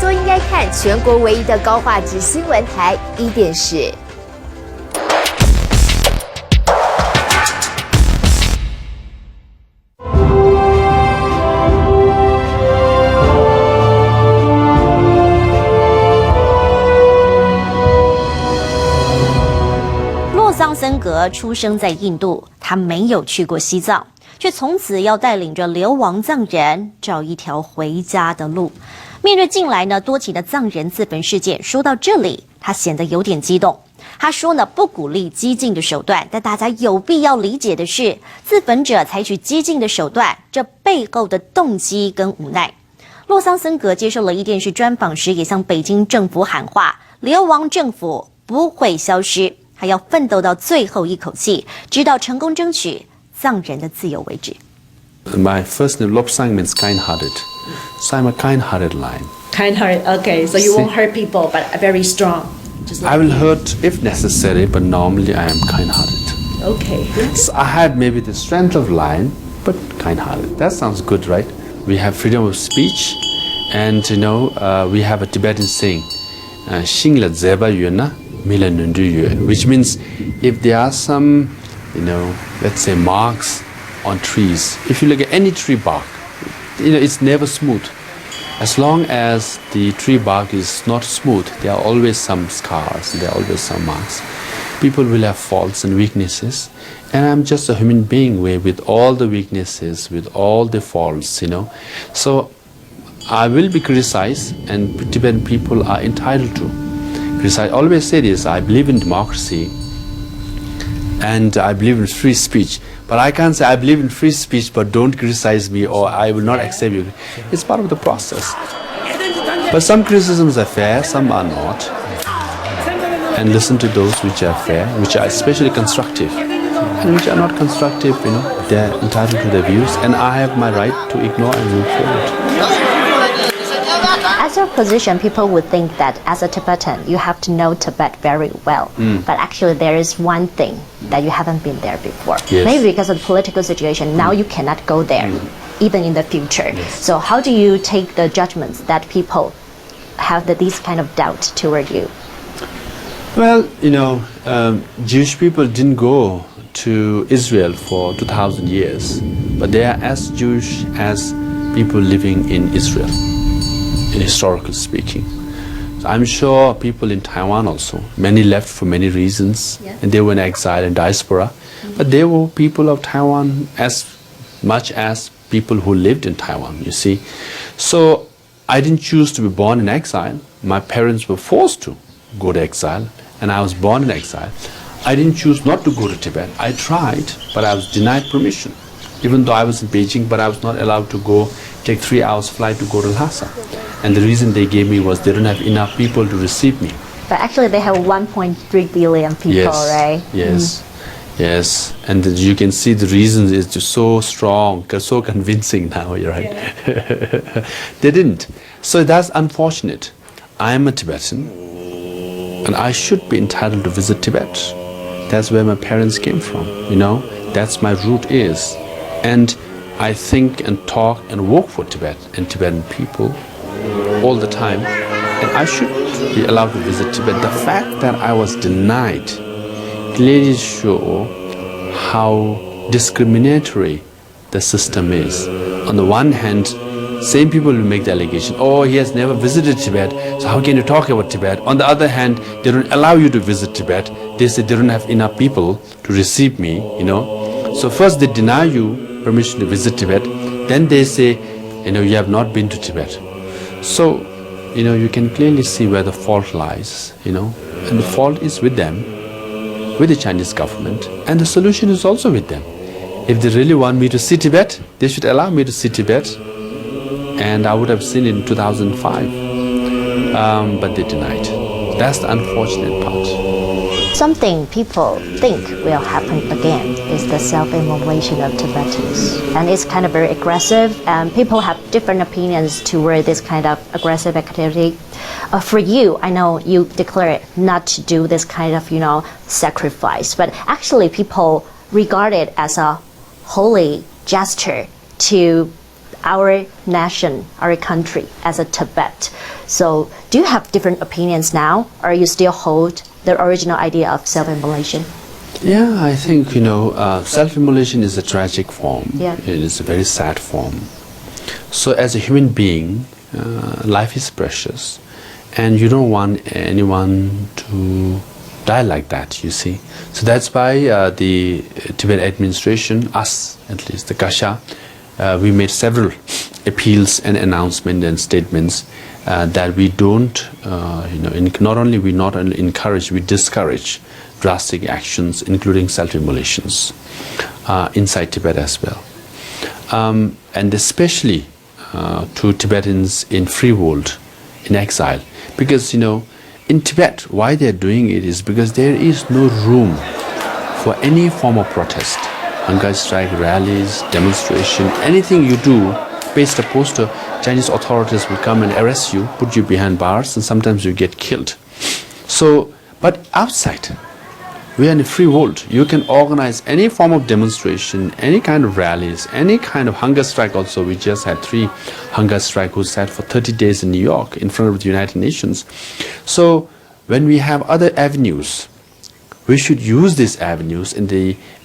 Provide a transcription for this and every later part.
就应该看全国唯一的高画质新闻台壹电视。洛桑森格出生在印度，他没有去过西藏，却从此要带领着流亡藏人找一条回家的路。面对近来多起的藏人自焚事件，说到这里，他显得有点激动。他说不鼓励激进的手段，但大家有必要理解的是，自焚者采取激进的手段，这背后的动机跟无奈。洛桑森格接受了壹电视专访时，也向北京政府喊话：流亡政府不会消失，还要奋斗到最后一口气，直到成功争取藏人的自由为止。My first name Lobsang means kind-hearted, so I'm a kind-hearted lion. Kind-hearted, okay. So you won't hurt people, but very strong. Just like I will hurt if necessary, but normally I am kind-hearted. Okay. So I had maybe the strength of lion, but kind-hearted. That sounds good, right? We have freedom of speech, and we have a Tibetan saying, "Xingla zeba yuena, mila nundu yue," which means if there are some, let's say marks on trees. If you look at any tree bark, it's never smooth. As long as the tree bark is not smooth, there are always some scars, there are always some marks. People will have faults and weaknesses, and I'm just a human being with all the weaknesses, with all the faults, So I will be criticized, and Tibetan people are entitled to criticize. I always say this, I believe in democracy, and I believe in free speech. But I can't say I believe in free speech, but don't criticize me or I will not accept you. It's part of the process. But some criticisms are fair, some are not. And listen to those which are fair, which are especially constructive. And which are not constructive, they're entitled to their views. And I have my right to ignore and move forward. As your position, people would think that as a Tibetan, you have to know Tibet very well. But actually, there is one thing that you haven't been there before. Yes. Maybe because of the political situation, now you cannot go there, even in the future. Yes. So how do you take the judgments that people have this kind of doubt toward you? Well, Jewish people didn't go to Israel for 2,000 years, but they are as Jewish as people living in Israel, in historical speaking. So I'm sure people in Taiwan also, many left for many reasons, and they were in exile and diaspora, but they were people of Taiwan as much as people who lived in Taiwan, you see. So I didn't choose to be born in exile. My parents were forced to go to exile, and I was born in exile. I didn't choose not to go to Tibet. I tried, but I was denied permission. Even though I was in Beijing, but I was not allowed to go, take 3 hours flight to go to Lhasa. And the reason they gave me was they don't have enough people to receive me. But actually, they have 1.3 billion people, right? Yes, yes. And you can see the reason is just so strong, so convincing now, you're right. Yeah. They didn't. So that's unfortunate. I am a Tibetan, and I should be entitled to visit Tibet. That's where my parents came from, That's my root is. And I think and talk and work for Tibet and Tibetan people all the time, and I should be allowed to visit Tibet. The fact that I was denied clearly shows how discriminatory the system is. On the one hand, same people will make the allegation, oh, he has never visited Tibet, so how can you talk about Tibet? On the other hand, they don't allow you to visit Tibet. They say they don't have enough people to receive me, So first they deny you permission to visit Tibet, then they say, you have not been to Tibet. So, you can clearly see where the fault lies, and the fault is with them, with the Chinese government, and the solution is also with them. If they really want me to see Tibet, they should allow me to see Tibet, and I would have seen it in 2005, but they denied. That's the unfortunate part. Something people think will happen again is the self-immolation of Tibetans. And it's kind of very aggressive, and people have different opinions toward this kind of aggressive activity. For you, I know you declare not to do this kind of, sacrifice, but actually people regard it as a holy gesture to our nation, our country as a Tibet. So do you have different opinions now, or you still hold the original idea of self-immolation? Yeah, I think, self-immolation is a tragic form. Yeah. It is a very sad form. So as a human being, life is precious, and you don't want anyone to die like that, you see. So that's why the Tibet administration, us at least, the Kasha, we made several appeals and announcements and statements that we don't, not only encourage, we discourage drastic actions, including self-immolations, inside Tibet as well. And especially to Tibetans in free world, in exile. Because, in Tibet, why they're doing it is because there is no room for any form of protest. Hunger strike, rallies, demonstration, anything you do, paste a poster, Chinese authorities will come and arrest you, put you behind bars, and sometimes you get killed. So, but outside, we are in a free world. You can organize any form of demonstration, any kind of rallies, any kind of hunger strike also. We just had 3 hunger strike who sat for 30 days in New York in front of the United Nations. So when we have other avenues, we should use these avenues in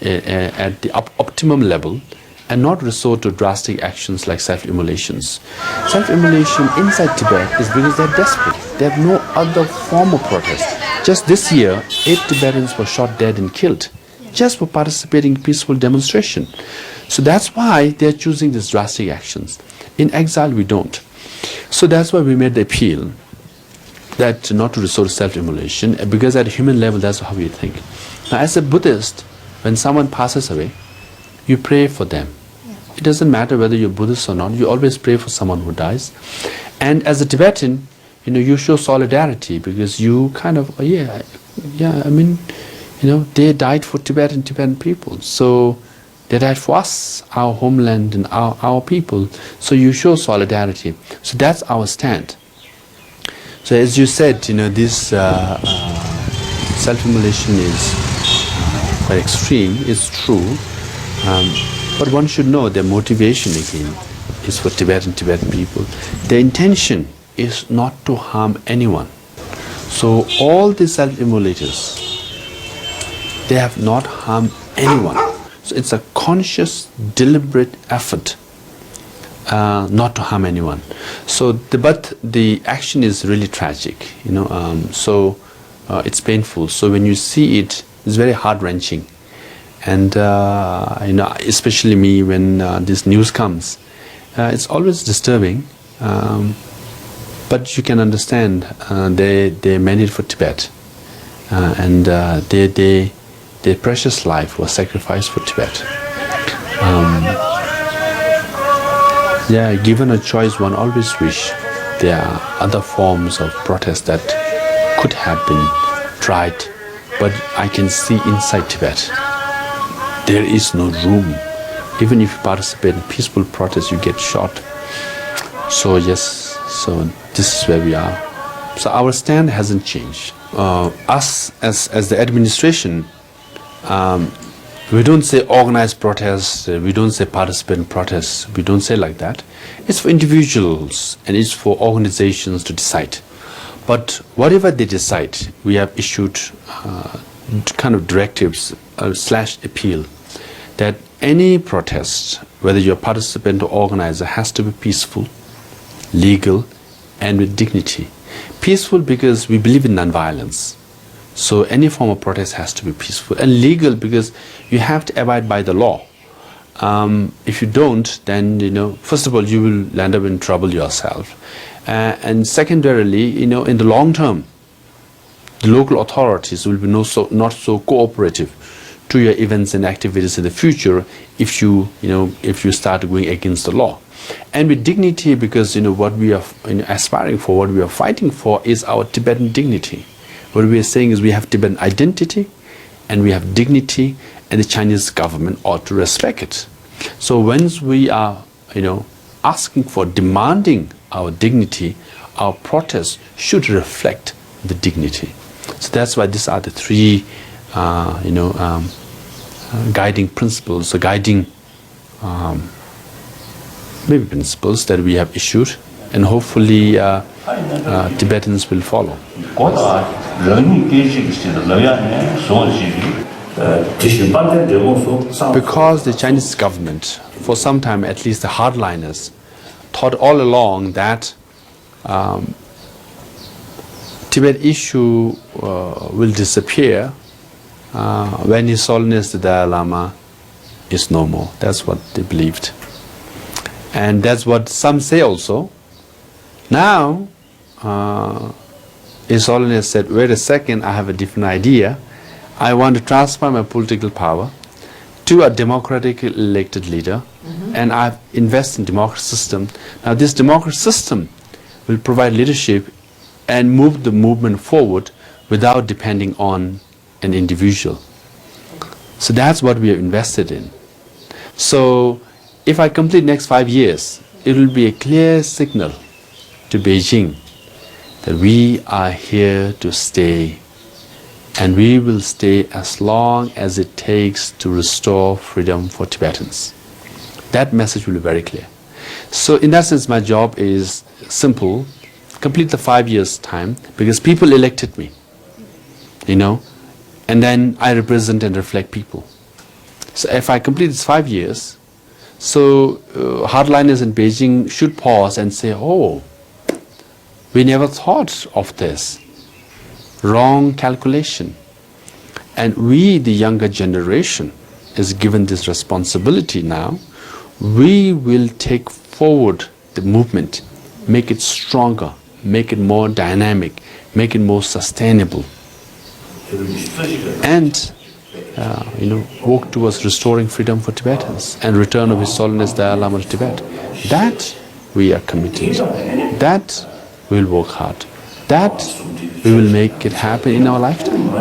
at the optimum level and not resort to drastic actions like self-immolations. Self-immolation inside Tibet is because they're desperate. They have no other form of protest. Just this year, 8 Tibetans were shot dead and killed just for participating in peaceful demonstration. So that's why they're choosing these drastic actions. In exile, we don't. So that's why we made the appeal that not to resort to self-immolation, because at a human level, that's how we think. Now, as a Buddhist, when someone passes away, you pray for them. It doesn't matter whether you're Buddhist or not, you always pray for someone who dies. And as a Tibetan, you show solidarity because you kind of, they died for Tibetan people. So they died for us, our homeland and our people. So you show solidarity. So that's our stand. So as you said, this self-immolation is quite extreme. It's true. But one should know their motivation again is for Tibetan people. Their intention is not to harm anyone. So all the self-immolators, they have not harmed anyone. So it's a conscious, deliberate effort not to harm anyone. So, but the action is really tragic, so it's painful. So when you see it, it's very heart-wrenching. And especially me, when this news comes, it's always disturbing. But you can understand, they meant it for Tibet, and their precious life was sacrificed for Tibet. Given a choice, one always wish there are other forms of protest that could have been tried, but I can see inside Tibet, there is no room. Even if you participate in peaceful protest, you get shot. So yes, so this is where we are. So our stand hasn't changed. Us as the administration, we don't say organized protests, we don't say participate in protests, we don't say like that. It's for individuals and it's for organizations to decide. But whatever they decide, we have issued kind of directives / appeal that any protest, whether you're a participant or organizer, has to be peaceful, legal, and with dignity. Peaceful because we believe in non-violence. So any form of protest has to be peaceful, and legal because you have to abide by the law. If you don't, then first of all you will end up in trouble yourself, and secondarily, in the long term, the local authorities will be not so cooperative to your events and activities in the future if you start going against the law. And with dignity, because what we are aspiring for, what we are fighting for, is our Tibetan dignity. What we are saying is we have Tibetan identity and we have dignity, and the Chinese government ought to respect it. So once we are asking for, demanding our dignity, our protest should reflect the dignity. So that's why these are the 3 guiding principles, or guiding maybe principles that we have issued, and hopefully Tibetans will follow. Because the Chinese government, for some time at least the hardliners, thought all along that Tibet issue will disappear when His Holiness the Dalai Lama is no more. That's what they believed. And that's what some say also. Now, His Holiness said, wait a second, I have a different idea. I want to transfer my political power to a democratically elected leader, and I've invested in democratic system. Now this democratic system will provide leadership and move the movement forward without depending on an individual. So that's what we have invested in. So if I complete next 5 years, it will be a clear signal to Beijing that we are here to stay, and we will stay as long as it takes to restore freedom for Tibetans. That message will be very clear. So in that sense, my job is simple: complete the 5 years time, because people elected me, and then I represent and reflect people. So if I complete this 5 years, so hardliners in Beijing should pause and say, oh, we never thought of this. Wrong calculation. And we, the younger generation, is given this responsibility now. We will take forward the movement, make it stronger, make it more dynamic, make it more sustainable, and work towards restoring freedom for Tibetans and return of His Holiness Dalai Lama to Tibet. That we are committed. That we will work hard. That we will make it happen in our lifetime.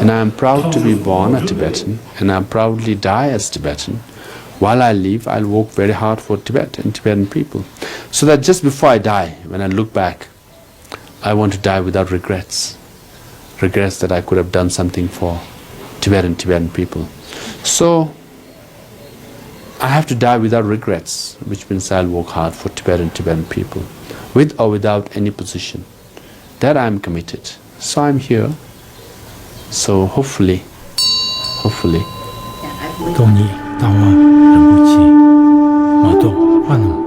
And I am proud to be born a Tibetan, and I proudly die as Tibetan. While I live, I'll work very hard for Tibet and Tibetan people, so that just before I die, when I look back, I want to die without regrets. Regrets that I could have done something for Tibet and Tibetan people. So I have to die without regrets, which means I'll work hard for Tibet and Tibetan people, with or without any position. That I'm committed. So I'm here. So hopefully. 东尼大望忍不起，马动万能。